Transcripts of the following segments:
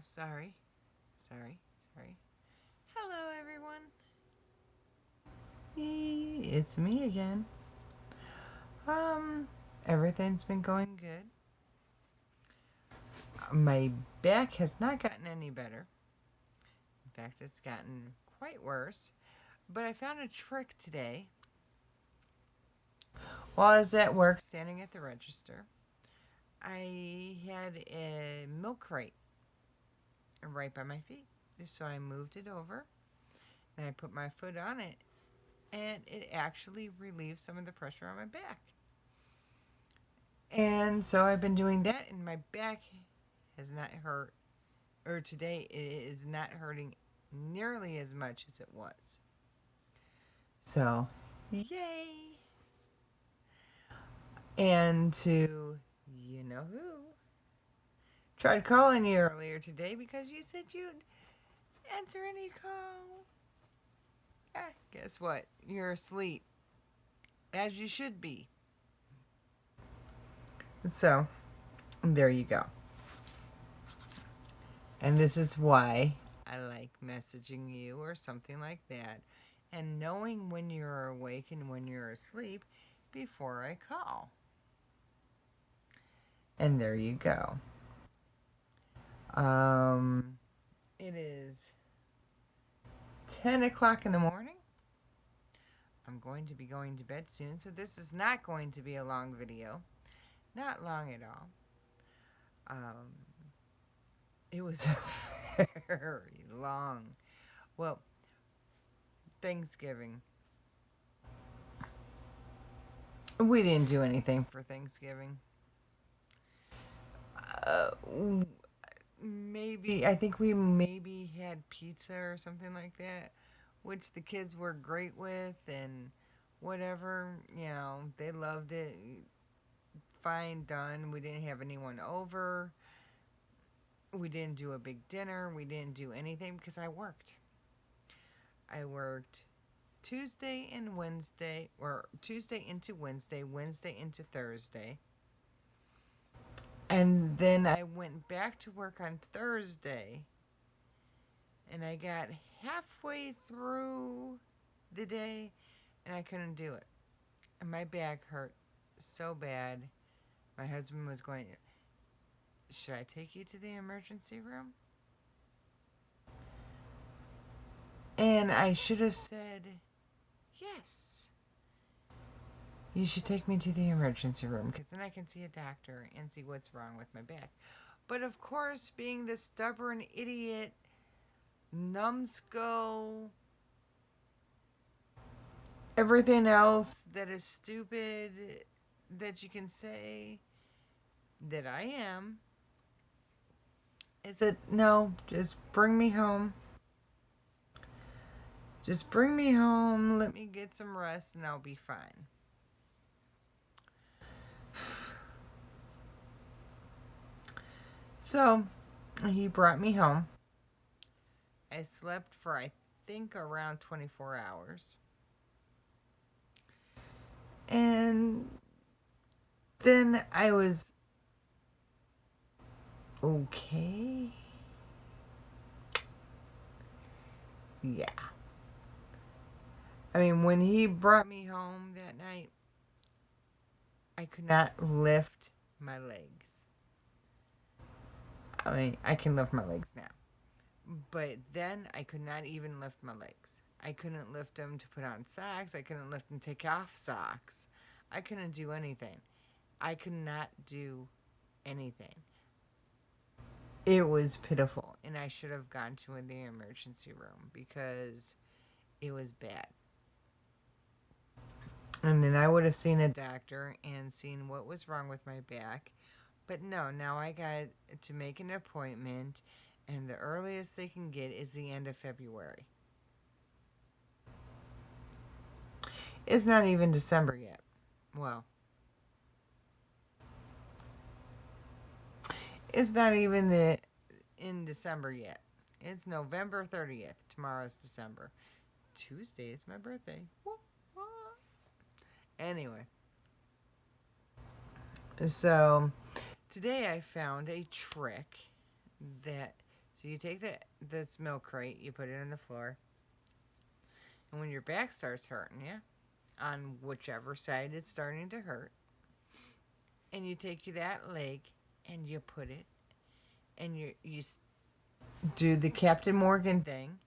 Sorry, sorry. Hello, everyone. Hey, it's me again. Um, everything's been going good. My back has not gotten any better. In fact, it's gotten quite worse. But I found a trick today. While I was at work standing at the register, I had a milk crate right by my feet. So I moved it over and I put my foot on it, and it actually relieved some of the pressure on my back. And so I've been doing that, and my back has not hurt, or today it is not hurting nearly as much as it was. So, yay! And to you know who, tried calling you earlier today because you said you'd answer any call. Ah, guess what? You're asleep, as you should be. So, there you go. And this is why I like messaging you or something like that, and knowing when you're awake and when you're asleep before I call. And there you go. Um, it is 10 o'clock in the morning. I'm going to be going to bed soon, so this is not going to be a long video. Not long at all. Um, it was very long. Well, Thanksgiving. We didn't do anything for Thanksgiving. Uh, maybe, I think we maybe had pizza or something like that, which the kids were great with, and whatever, they loved it. Fine, done. We didn't have anyone over. We didn't do a big dinner. We didn't do anything because I worked. I worked Tuesday and Wednesday, or Tuesday into Wednesday, Wednesday into Thursday. And then I went back to work on Thursday, and I got halfway through the day and I couldn't do it. And my back hurt so bad. My husband was going, "Should I take you to the emergency room?" And I should have said, "Yes. You should take me to the emergency room because then I can see a doctor and see what's wrong with my back." But of course, being the stubborn idiot, numbskull, everything else that is stupid that you can say that I am, is it no, just bring me home. Just bring me home, let me get some rest, and I'll be fine. So, he brought me home. I slept for, I think, around 24 hours. And then I was okay. Yeah. I mean, when he brought me home that night, I could not lift my legs. I mean, I can lift my legs now. But then I could not even lift my legs. I couldn't lift them to put on socks. I couldn't lift them to take off socks. I couldn't do anything. I could not do anything. It was pitiful. And I should have gone to the emergency room because it was bad. And then I would have seen a doctor and seen what was wrong with my back. But no, now I got to make an appointment, and the earliest they can get is the end of February. It's not even December yet. Well, it's not even in December yet. It's November 30th. Tomorrow's December. Tuesday is my birthday. Anyway, so today I found a trick that So you take this milk crate, you put it on the floor, and when your back starts hurting you, on whichever side it's starting to hurt, and you take that leg and you put it, and you do the Captain Morgan thing.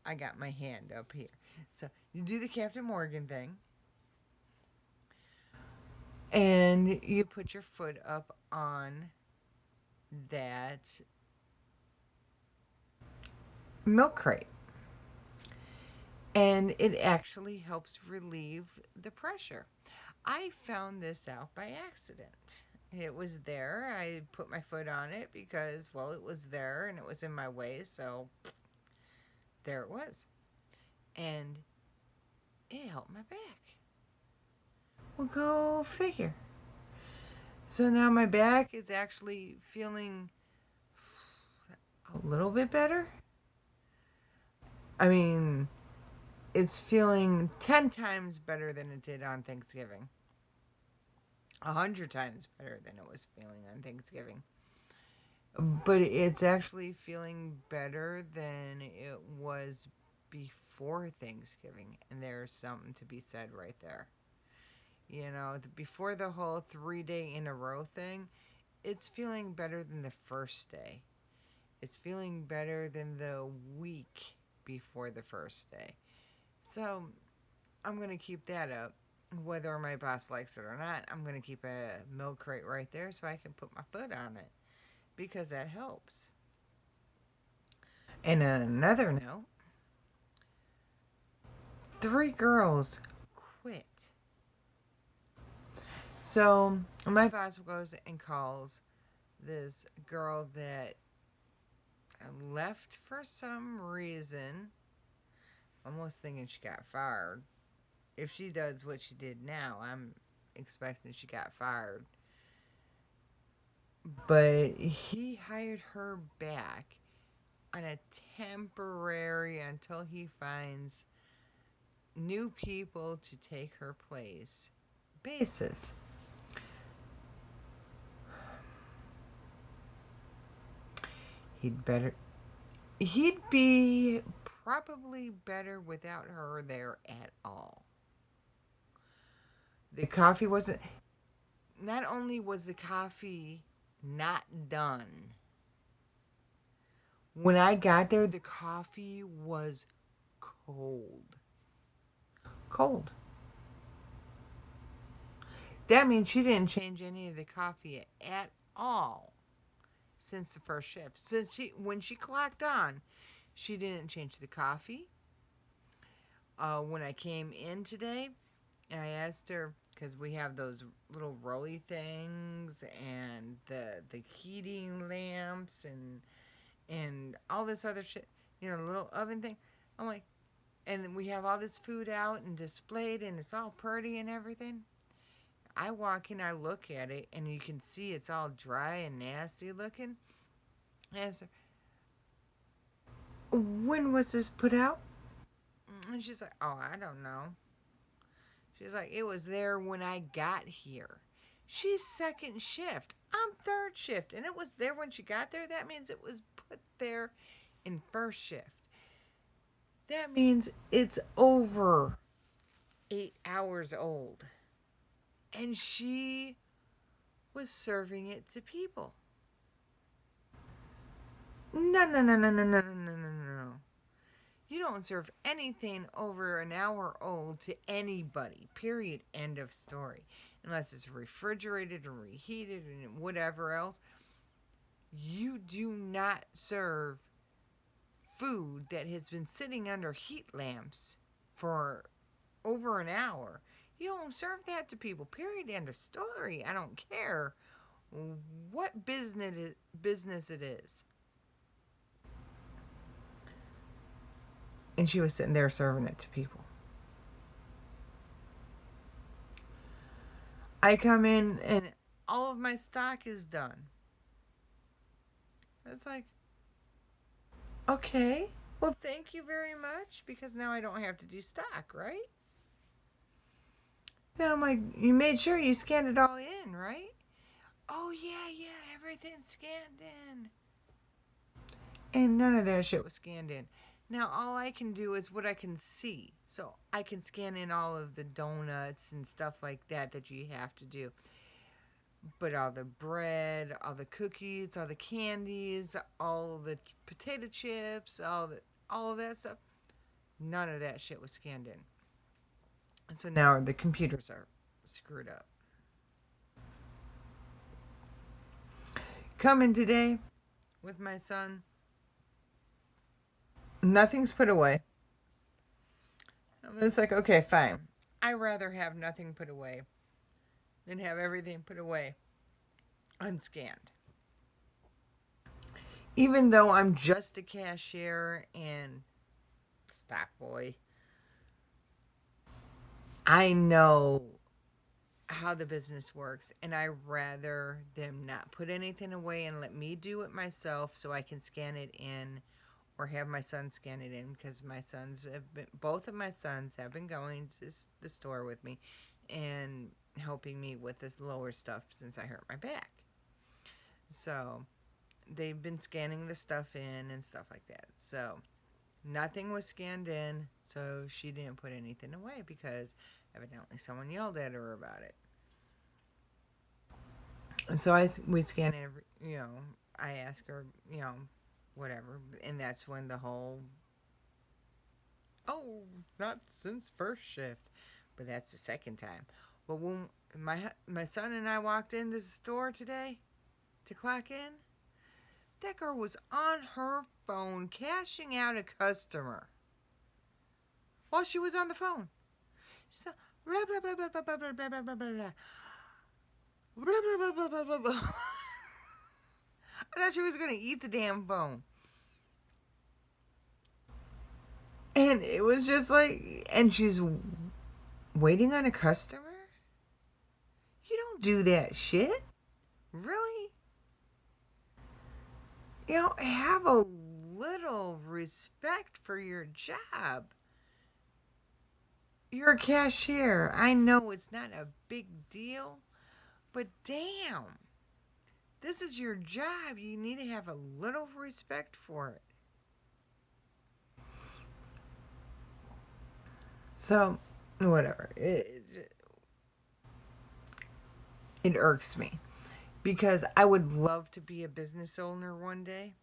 I got my hand up here. So you do the Captain Morgan thing, and you put your foot up on that milk crate. And it actually helps relieve the pressure. I found this out by accident. It was there. I put my foot on it because, well, it was there and it was in my way, so there it was. And it helped my back. Well, go figure. So now my back is actually feeling a little bit better. I mean, it's feeling 10 times better than it did on Thanksgiving. 100 times better than it was feeling on Thanksgiving. But it's actually feeling better than it was before Thanksgiving. And there's something to be said right there. You know, before the whole 3-day in a row thing, it's feeling better than the first day. It's feeling better than the week before the first day. So I'm going to keep that up. Whether my boss likes it or not, I'm going to keep a milk crate right there so I can put my foot on it because that helps. And another note, 3 girls quit. So my boss goes and calls this girl that left for some reason. Almost thinking she got fired. If she does what she did now, I'm expecting she got fired. But he hired her back on a temporary until he finds new people to take her place basis. He'd be probably better without her there at all. The coffee wasn't, not only was the coffee not done, when I got there, the coffee was cold. Cold. That means she didn't change any of the coffee at all since the first shift. When she clocked on, she didn't change the coffee. When I came in today, I asked her, because we have those little rolly things and the heating lamps and all this other shit, little oven thing. I'm like, and then we have all this food out and displayed and it's all pretty and everything. I walk in, I look at it, and you can see it's all dry and nasty looking. I asked her, when was this put out? And she's like, oh, I don't know. She's like, it was there when I got here. She's second shift. I'm third shift. And it was there when she got there. That means it was put there in first shift. That means it's over 8 hours old. And she was serving it to people. No, no, no, no, no, no, no, no, no. You don't serve anything over an hour old to anybody. Period. End of story. Unless it's refrigerated or reheated and whatever else. You do not serve food that has been sitting under heat lamps for over an hour. You don't serve that to people. Period. End of story. I don't care what business it is. And she was sitting there serving it to people. I come in and all of my stock is done. It's like, okay, well, thank you very much, because now I don't have to do stock, right? Now I'm like, you made sure you scanned it all in, right? oh yeah, yeah, everything's scanned in. And none of that shit was scanned in. Now all I can do is what I can see. So I can scan in all of the donuts and stuff like that you have to do. But all the bread, all the cookies, all the candies, all the potato chips, all of that stuff, none of that shit was scanned in. And so now the computers are screwed up. Coming today with my son, nothing's put away. I'm just like, okay, fine. I rather have nothing put away than have everything put away unscanned. Even though I'm just a cashier and stock boy, I know how the business works, and I rather them not put anything away and let me do it myself so I can scan it in or have my son scan it in, because both of my sons have been going to the store with me and helping me with this lower stuff since I hurt my back. So they've been scanning the stuff in and stuff like that. So nothing was scanned in, so she didn't put anything away because evidently someone yelled at her about it. So we scan every, I ask her, whatever, and that's when the whole, oh, not since first shift, but that's the second time. But when my son and I walked into the store today to clock in, that girl was on her phone cashing out a customer while she was on the phone. She said, blah, blah, blah, blah, blah, blah, blah, blah, blah, blah, blah. Blah, blah, blah, blah, blah, blah. I thought she was going to eat the damn phone. And it was just like, and she's waiting on a customer? You don't do that shit. Really? Have a little respect for your job. You're a cashier. I know it's not a big deal, but damn. This is your job. You need to have a little respect for it. So, whatever. It irks me because I would love to be a business owner one day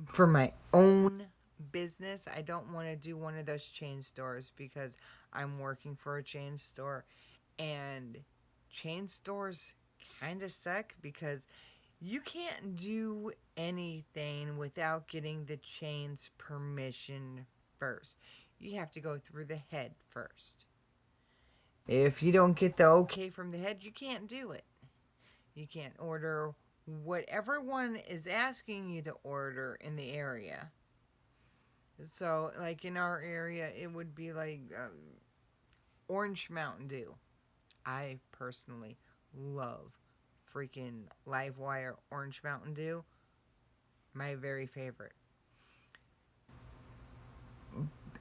for my own business. I don't want to do one of those chain stores because I'm working for a chain store, and chain stores kind of suck because you can't do anything without getting the chain's permission first. You have to go through the head first. If you don't get the okay from the head, you can't do it. You can't order what everyone is asking you to order in the area. So, like in our area, it would be like Orange Mountain Dew. I personally love freaking Livewire Orange Mountain Dew. My very favorite.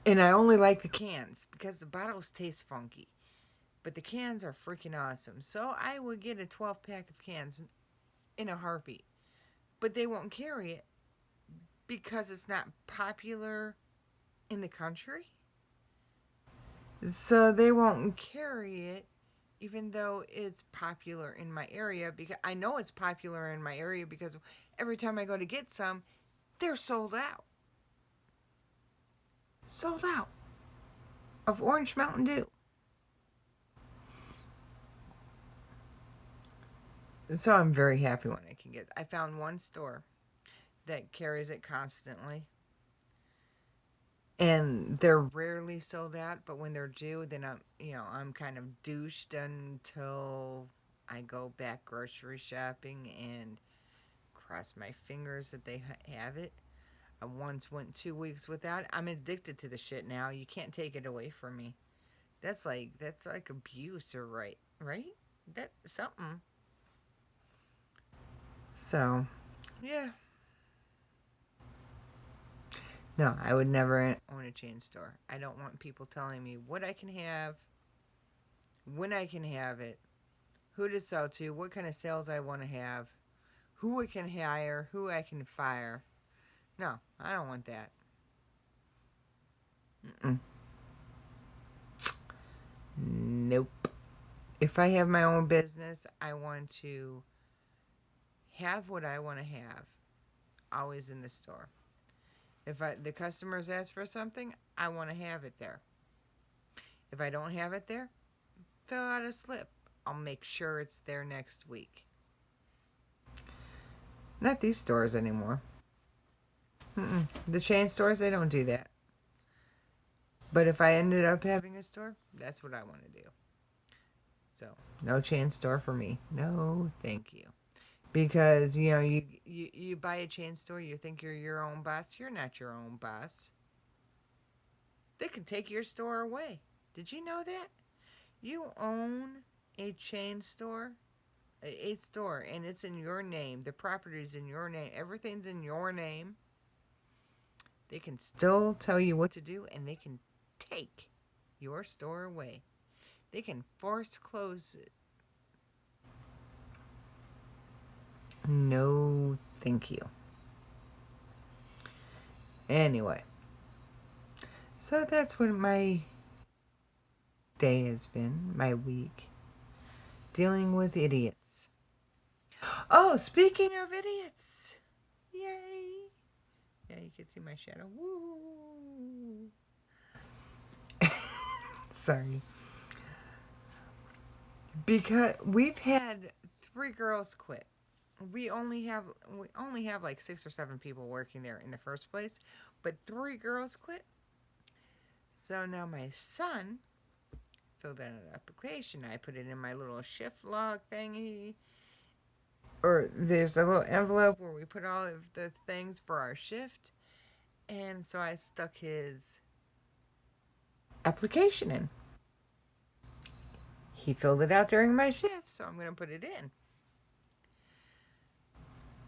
And I only like the cans because the bottles taste funky. But the cans are freaking awesome. So I would get a 12 pack of cans in a heartbeat. But they won't carry it because it's not popular in the country. So they won't carry it even though it's popular in my area, because I know it's popular in my area because every time I go to get some, they're sold out. Sold out of Orange Mountain Dew. So I'm very happy when I can get. I found one store that carries it constantly. And they're rarely sold out, but when they're due, then I'm kind of douched until I go back grocery shopping and cross my fingers that they have it. I once went 2 weeks without it. I'm addicted to the shit now. You can't take it away from me. That's like abuse, or right? That's something. So, yeah. No, I would never own a chain store. I don't want people telling me what I can have, when I can have it, who to sell to, what kind of sales I want to have, who I can hire, who I can fire. No, I don't want that. Mm-mm. Nope. If I have my own business, I want to have what I want to have always in the store. If the customers ask for something, I want to have it there. If I don't have it there, fill out a slip. I'll make sure it's there next week. Not these stores anymore. The chain stores, they don't do that. But if I ended up having a store, that's what I want to do. So, no chain store for me. No, thank you. Because, you buy a chain store, you think you're your own boss. You're not your own boss. They can take your store away. Did you know that? You own a chain store, a store, and it's in your name. The property's in your name. Everything's in your name. They can still tell you what to do, and they can take your store away. They can force close it. No, thank you. Anyway, so that's what my day has been, my week. Dealing with idiots. Oh, speaking of idiots. Yay. Yeah, you can see my shadow. Woo. Sorry. Because we've had 3 girls quit. We only have like 6 or 7 people working there in the first place, but 3 girls quit. So now my son filled out an application. I put it in my little shift log thingy. Or there's a little envelope where we put all of the things for our shift. And so I stuck his application in. He filled it out during my shift, so I'm going to put it in.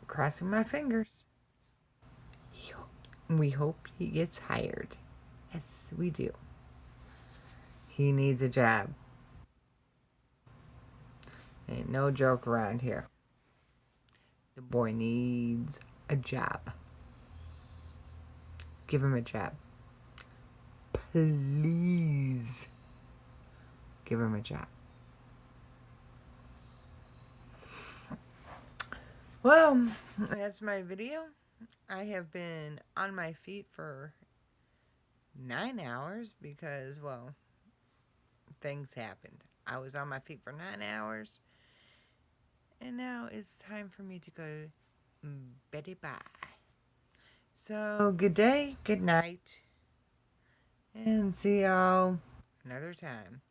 Crossing my fingers. We hope he gets hired. Yes, we do. He needs a job. Ain't no joke around here. The boy needs a job. Give him a job. Please. Give him a job. Well, that's my video. I have been on my feet for 9 hours because, well, things happened. I was on my feet for 9 hours. And now it's time for me to go beddy bye. So, good day, good night, and see y'all another time.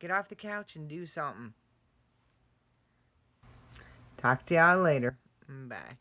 Get off the couch and do something. Talk to y'all later. Bye.